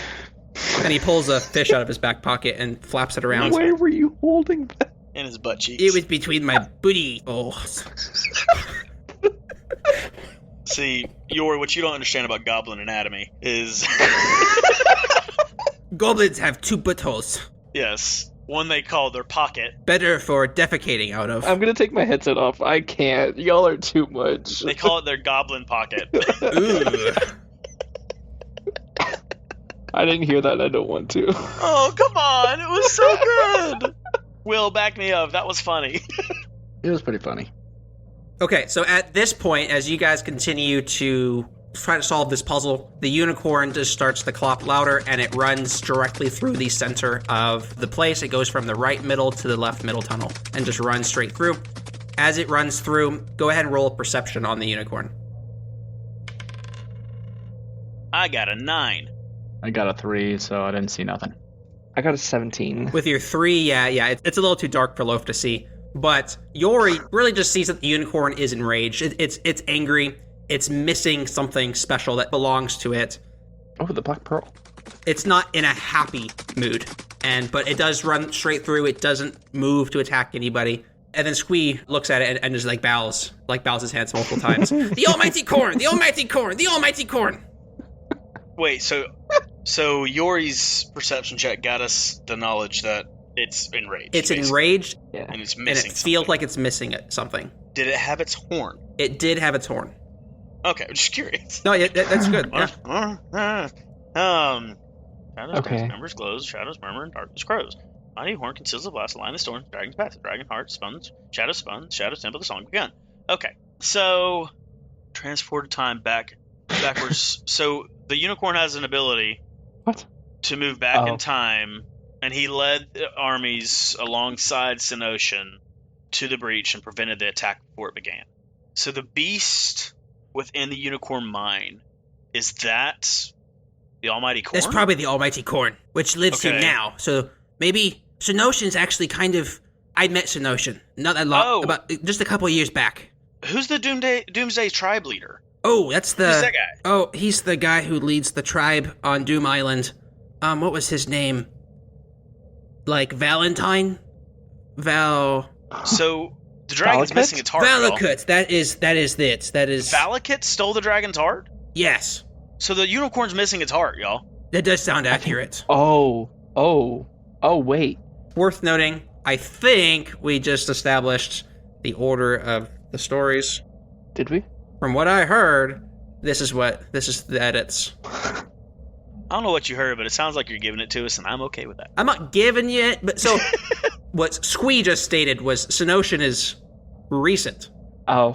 And he pulls a fish out of his back pocket and flaps it around. Where were you holding that? In his butt cheeks. It was between my booty holes. See, Yori, what you don't understand about goblin anatomy is... Goblins have 2 buttholes. Yes. one they call their pocket. Better for defecating out of. I'm gonna take my headset off. I can't. Y'all are too much. They call it their goblin pocket. Ooh. I didn't hear that. I don't want to. Oh, come on. It was so good. Will, back me up. That was funny. It was pretty funny. Okay, so at this point, as you guys continue to try to solve this puzzle, the unicorn just starts to clop louder, and it runs directly through the center of the place. It goes from the right middle to the left middle tunnel, and just runs straight through. As it runs through, go ahead and roll a perception on the unicorn. I got a 9. I got a 3, so I didn't see nothing. I got a 17. With your 3, yeah, it's a little too dark for Loaf to see. But Yori really just sees that the unicorn is enraged. It's angry. It's missing something special that belongs to it. Oh, the Black Pearl. It's not in a happy mood, but it does run straight through. It doesn't move to attack anybody. And then Squee looks at it and just bows his hands multiple times. The almighty corn! The almighty corn! The almighty corn! Wait, so Yori's perception check got us the knowledge that it's enraged. It's basically. enraged, Yeah. And it's and missing it feels something. like it's missing something. Did it have its horn? It did have its horn. Okay, I'm just curious. No, yeah, that's good. Yeah. Shadows Okay. dance, numbers glows, shadows murmur, and darkness grows. Mighty horn conceals the blast, line the storm, dragon's path, dragon heart spuns, shadows, temple, the song begun. Okay, so transported time backwards. So the unicorn has an ability What? to move back Oh. in time, and he led the armies alongside Senoshin to the breach and prevented the attack before it began. So the beast within the unicorn mine, is that the almighty corn? That's probably the almighty corn, which lives here Okay. now. So maybe Senoshin's actually kind of... I met Senoshin not that long, Oh. about just a couple of years back. Who's the Doomsday tribe leader? Oh, that's the... Who's that guy? Oh, he's the guy who leads the tribe on Doom Island. What was his name? Valentine? So the dragon's Valakut? missing its heart. y'all. Valakut. That is it. That is... Valakut stole the dragon's heart? Yes. So the unicorn's missing its heart, y'all. That does sound accurate. Oh, wait. Worth noting, I think we just established the order of the stories. Did we? From what I heard, this is the edits. I don't know what you heard, but it sounds like you're giving it to us, and I'm okay with that. I'm not giving you it, but so what Squee just stated was Senoshin is recent. Oh,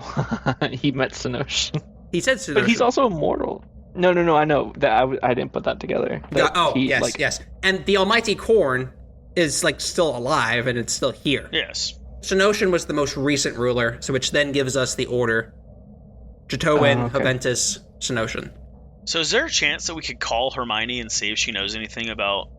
he met Senoshin. He said Senoshin. But he's also immortal. No, I know. That I didn't put that together. That he, yes. And the almighty corn is still alive and it's still here. Yes. Senoshin was the most recent ruler, so which then gives us the order. Jotowin, okay. Haventus, Senoshin. So is there a chance that we could call Hermione and see if she knows anything about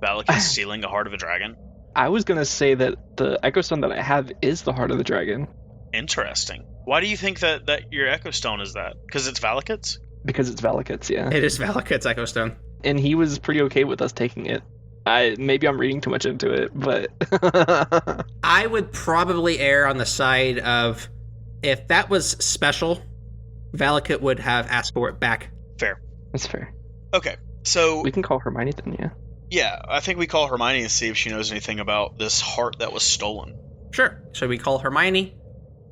Valakut stealing the heart of a dragon? I was going to say that the Echo Stone that I have is the Heart of the Dragon. Interesting. Why do you think that your Echo Stone is that? Because it's Valakut's? Because it's Valakut's, yeah. It is Valakut's Echo Stone. And he was pretty okay with us taking it. Maybe I'm reading too much into it, but... I would probably err on the side of, if that was special, Valakut would have asked for it back. Fair. That's fair. Okay, so We can call Hermione then, yeah. yeah, I think we call Hermione and see if she knows anything about this heart that was stolen. Sure. So we call Hermione,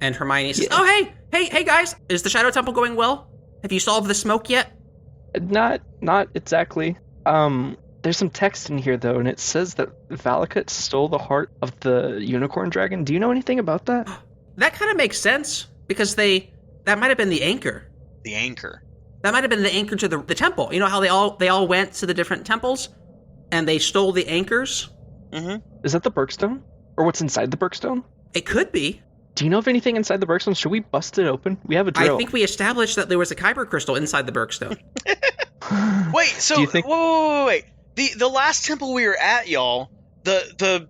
and Hermione says, Yeah. "Oh, hey guys, is the Shadow Temple going well? Have you solved the smoke yet?" Not exactly. There's some text in here, though, and it says that Valakut stole the heart of the unicorn dragon. Do you know anything about that? That kind of makes sense, because that might have been the anchor. The anchor. That might have been the anchor to the temple. You know how they all went to the different temples, and they stole the anchors? Mm-hmm. Is that the Bergstone? Or what's inside the Bergstone? It could be. Do you know of anything inside the Bergstone? Should we bust it open? We have a drill. I think we established that there was a kyber crystal inside the Bergstone. Wait, so Do you think- wait. The last temple we were at, y'all, the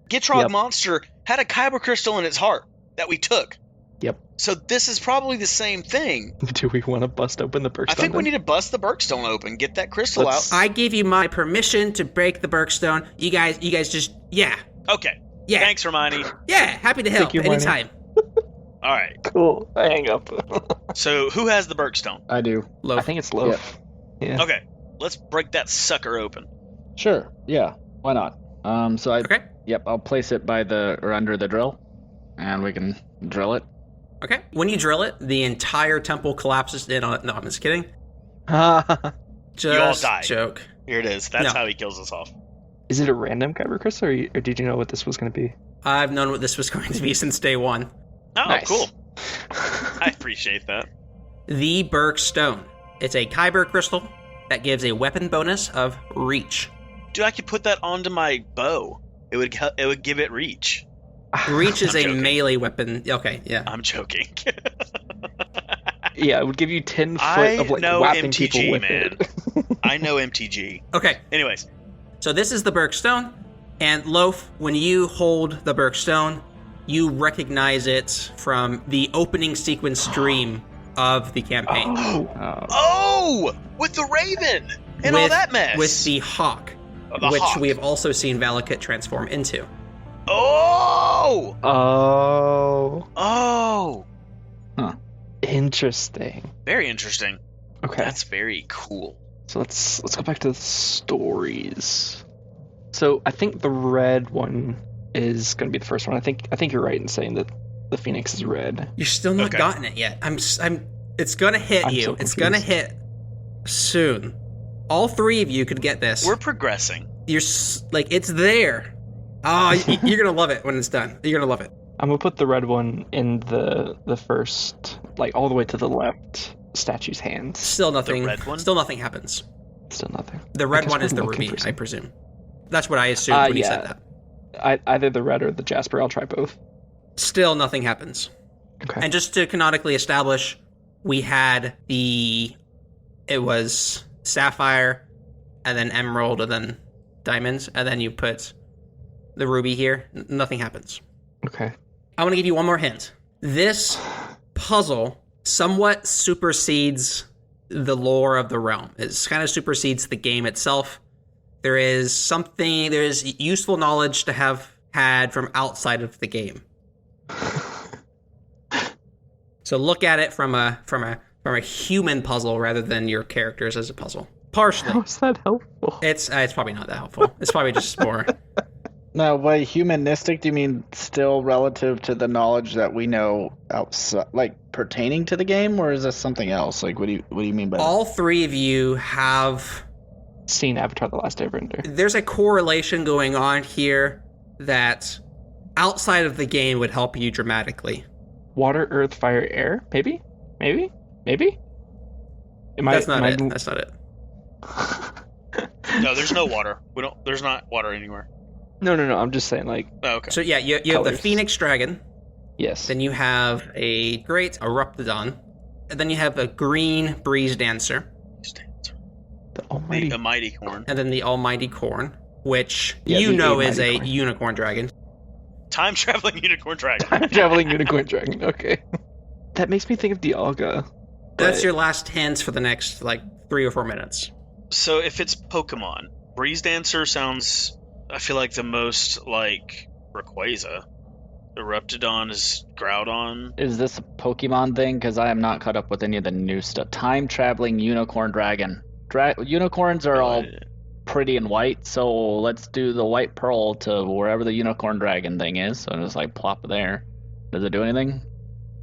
Guifrog Yep. monster had a kyber crystal in its heart that we took. Yep. So this is probably the same thing. Do we want to bust open the Bergstone? I think we then? need to bust the Bergstone open, get that crystal Let's- out. I gave you my permission to break the Bergstone. You guys just, yeah. Okay. Yeah. Thanks, Hermione. Yeah, happy to help Thank you, Hermione. anytime. All right. Cool. I hang up. So who has the Bergstone? I do. Loaf. I think it's Loaf. Yeah. Okay. Let's break that sucker open. Sure. Yeah. Why not? Okay. Yep, I'll place it under the drill, and we can drill it. Okay. When you drill it, the entire temple collapses in on it. No, I'm just kidding. Just You all die. joke. Here it is. That's No. how he kills us off. Is it a random Kyber crystal, or did you know what this was going to be? I've known what this was going to be since day one. Oh, Nice. cool. I appreciate that. The Berk Stone. It's a Kyber crystal that gives a weapon bonus of reach. Dude, I could put that onto my bow. It would give it reach. Reach is I'm a joking. melee weapon. Okay, yeah. I'm joking. Yeah, it would give you 10 foot I of like know whapping MTG, people with man. it. I know MTG. Okay, Anyways, so this is the Berk Stone. And Loaf, when you hold the Berk Stone, you recognize it from the opening sequence stream of the campaign. oh, with the raven and all that mess. With the hawk, The which hawk. we have also seen Valakut transform into. Oh, Oh, oh, interesting. very interesting. Okay, That's very cool. so let's go back to the stories. So I think the red one is going to be the first one. I think you're right in saying that the Phoenix is red. You're still not Okay. gotten it yet. It's gonna hit I'm you. so It's gonna hit soon. All three of you could get this. We're progressing. It's there. Oh, you're gonna love it when it's done. You're gonna love it. I'm gonna put the red one in the first, like all the way to the left statue's hands. Still nothing. red one? Still nothing happens. Still nothing. The I red guess one we're is the looking ruby, for I some- presume. That's what I assumed when you said yeah. that. Either the red or the jasper. I'll try both. Still nothing happens. Okay. And just to canonically establish, we had it was sapphire, and then emerald, and then diamonds, and then you put the ruby here. Nothing happens. Okay. I want to give you one more hint. This puzzle somewhat supersedes the lore of the realm. It kind of supersedes the game itself. There is useful knowledge to have had from outside of the game. So look at it from a human puzzle rather than your characters as a puzzle. Partially. How is that helpful? It's probably not that helpful. It's probably just more. Now, by humanistic, do you mean still relative to the knowledge that we know outside, like pertaining to the game, or is this something else? Like, what do you mean by that? All three of you have. Seen Avatar: The Last Airbender. There's a correlation going on here that outside of the game would help you dramatically. Water, earth, fire, air. Maybe. That's not it. That's not it. No, there's no water. There's not water anywhere. No. I'm just saying, like, Oh, okay. So yeah, you have the Colors. Phoenix Dragon, yes. then you have a great Eruptodon, and then you have a green Breeze Dancer, The almighty. A mighty corn. and then the Almighty Corn, which Yeah, you the know is a Almighty Corn. unicorn dragon. Time traveling unicorn dragon. Time traveling unicorn dragon. Okay. That makes me think of Dialga. That's but- your last hints for the next 3 or 4 minutes. So if it's Pokemon, Breeze Dancer sounds, I feel like, the most like Rayquaza. Eruptodon is Groudon. Is this a Pokemon thing? Because I am not caught up with any of the new stuff. Time traveling unicorn dragon. Unicorns are all pretty and white, so let's do the white pearl to wherever the unicorn dragon thing is. So just like plop it there. Does it do anything?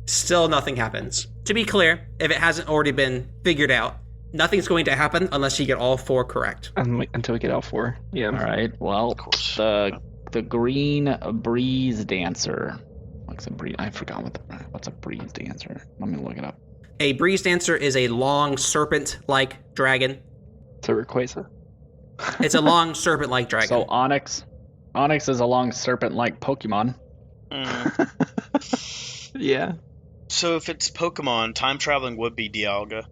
Still nothing happens. To be clear, if it hasn't already been figured out, nothing's going to happen unless you get all 4 correct. Until we get all 4. Yeah. All right. Well, Of course. the green breeze dancer. What's a breeze? I forgot what's a breeze dancer. Let me look it up. A Breeze Dancer is a long serpent-like dragon. So Rayquaza. It's a long serpent-like dragon. So Onyx is a long serpent-like Pokemon. Yeah. So if it's Pokemon, time traveling would be Dialga.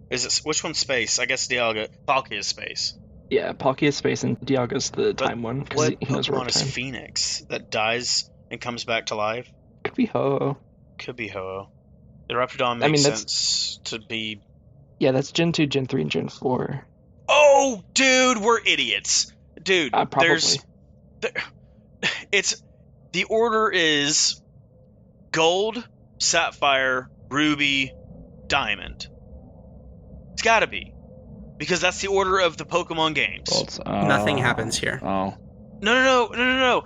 Is it which one's space? I guess Dialga. Palkia is space. Yeah, Palkia is space and Dialga's the time one. 'Cause What he knows Pokemon warp is time. Phoenix that dies and comes back to life? Could be Ho-Oh. Could be Ho-Oh. The Eruptodon makes I mean, that's- sense to be. Yeah, that's Gen 2, Gen 3, and Gen 4. Oh, dude, we're idiots, dude. Probably. It's the order is gold, sapphire, ruby, diamond. It's got to be because that's the order of the Pokemon games. Well, it's, Nothing happens here. Oh. No.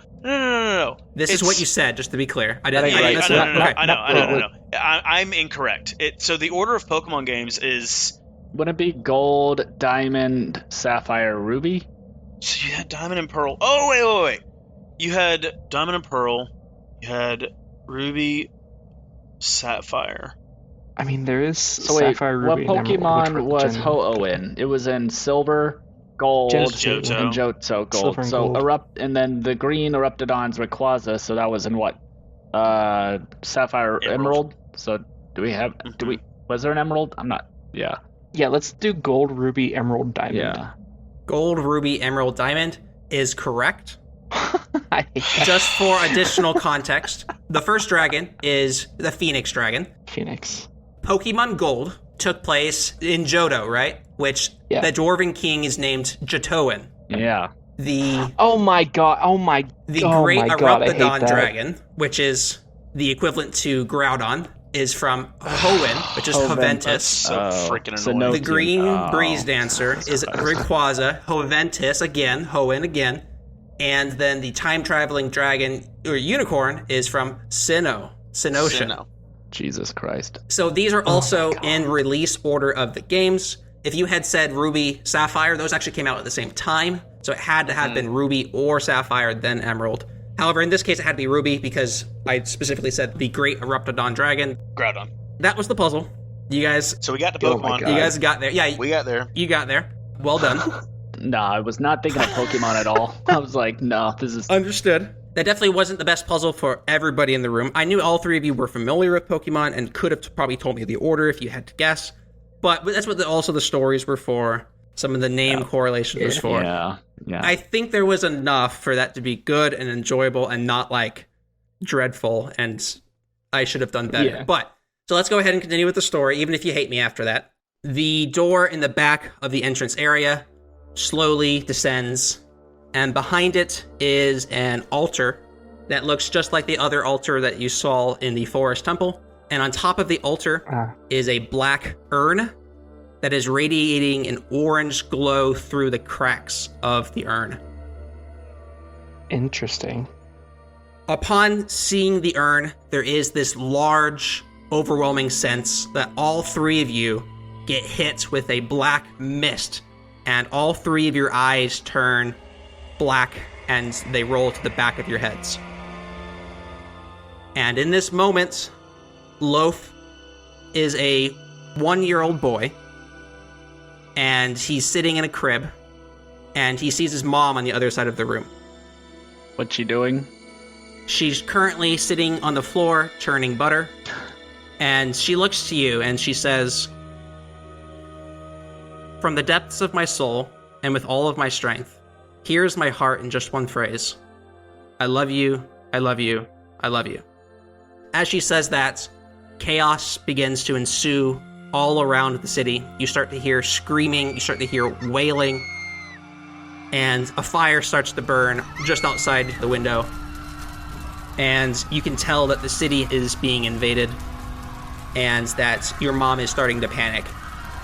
This is what you said, just to be clear. I That didn't. ain't right. I know. Okay. I'm incorrect. So the order of Pokemon games is. Would it be gold, diamond, sapphire, ruby? So you had Diamond and Pearl. Oh, wait. You had Diamond and Pearl. You had Ruby, Sapphire. I mean, there is So wait, Sapphire, what Ruby, and Emerald, Pokemon which was Gen- Ho-Oh in? It was in Silver, Gold, Gen Johto. 2. and Johto Gold. Silver and So Gold. and then the green Eruptodon's Rayquaza, so that was in what? Sapphire, Emerald. So was there an Emerald? I'm not. Yeah. Yeah, let's do Gold, Ruby, Emerald, Diamond. Yeah. Gold, Ruby, Emerald, Diamond is correct. I hate that. Just for additional context, the first dragon is the Phoenix Dragon. Phoenix. Pokemon Gold took place in Johto, right? Which Yeah. the Dwarven King is named Johtoan. Yeah. The Oh my god. Great God, I hate Eruptodon that. Dragon, which is the equivalent to Groudon, is from Hoenn, which is Hovenn. Hoventus. So freaking so annoying. no- The green Oh. Breeze Dancer is Rayquaza, Hoventus again, Hoenn again, and then the time-traveling dragon or unicorn is from Sinnoh, Sinnoh. No. Jesus Christ. So these are also in release order of the games. If you had said Ruby, Sapphire, those actually came out at the same time, so it had to have been Ruby or Sapphire, then Emerald. However, in this case, it had to be Ruby because I specifically said the Great Eruptodon Dragon. Groudon. That was the puzzle. You guys, So we got the Oh my Pokemon. God. you guys got there. Yeah, We got there. you got there. Well done. No, I was not thinking of Pokemon at all. I was like, no, this is. Understood. That definitely wasn't the best puzzle for everybody in the room. I knew all three of you were familiar with Pokemon and could have probably told me the order if you had to guess. But that's what also the stories were for. Some of the name correlations was for. Yeah. I think there was enough for that to be good and enjoyable and not like dreadful and I should have done better. Yeah. But so let's go ahead and continue with the story, even if you hate me after that. The door in the back of the entrance area slowly descends, and behind it is an altar that looks just like the other altar that you saw in the forest temple. And on top of the altar is a black urn that is radiating an orange glow through the cracks of the urn. Interesting. Upon seeing the urn, there is this large, overwhelming sense that all three of you get hit with a black mist, and all three of your eyes turn black and they roll to the back of your heads. And in this moment, Loaf is a 1-year-old boy, and he's sitting in a crib, and he sees his mom on the other side of the room. What's she doing? She's currently sitting on the floor churning butter, and she looks to you and she says, "From the depths of my soul and with all of my strength, here's my heart in just one phrase. I love you, I love you, I love you." As she says that, chaos begins to ensue all around the city. You start to hear screaming, you start to hear wailing, and a fire starts to burn just outside the window. And you can tell that the city is being invaded and that your mom is starting to panic.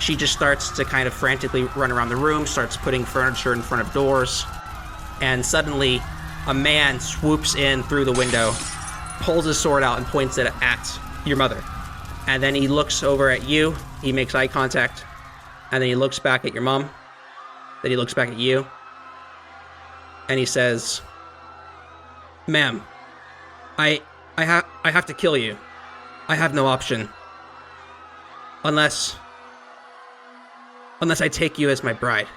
She just starts to kind of frantically run around the room, starts putting furniture in front of doors, and suddenly a man swoops in through the window, pulls his sword out and points it at your mother. And then he looks over at you, he makes eye contact, and then he looks back at your mom, then he looks back at you, and he says, "Ma'am, I have to kill you. I have no option. Unless I take you as my bride."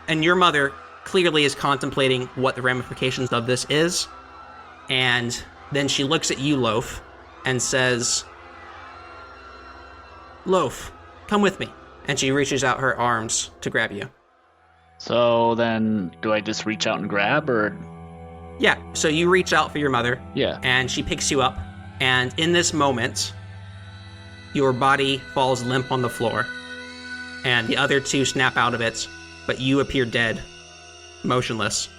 And your mother clearly is contemplating what the ramifications of this is. And then she looks at you, Loaf, and says, "Loaf, come with me." And she reaches out her arms to grab you. So then, do I just reach out and grab, or? Yeah, so you reach out for your mother, Yeah. and she picks you up. And in this moment, your body falls limp on the floor, and the other two snap out of it, but you appear dead, motionless,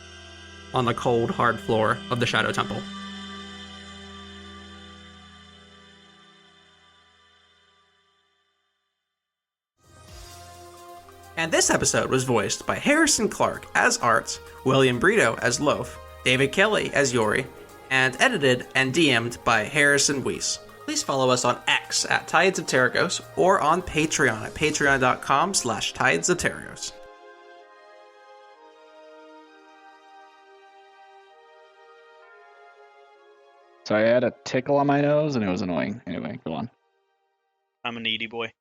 on the cold, hard floor of the Shadow Temple. And this episode was voiced by Harrison Clark as Art, William Brito as Loaf, David Kelly as Yori, and edited and DM'd by Harrison Weiss. Please follow us on X at Tides of Terragos or on Patreon at patreon.com/Tides of Terragos. Sorry, I had a tickle on my nose and it was annoying. Anyway, go on. I'm a needy boy.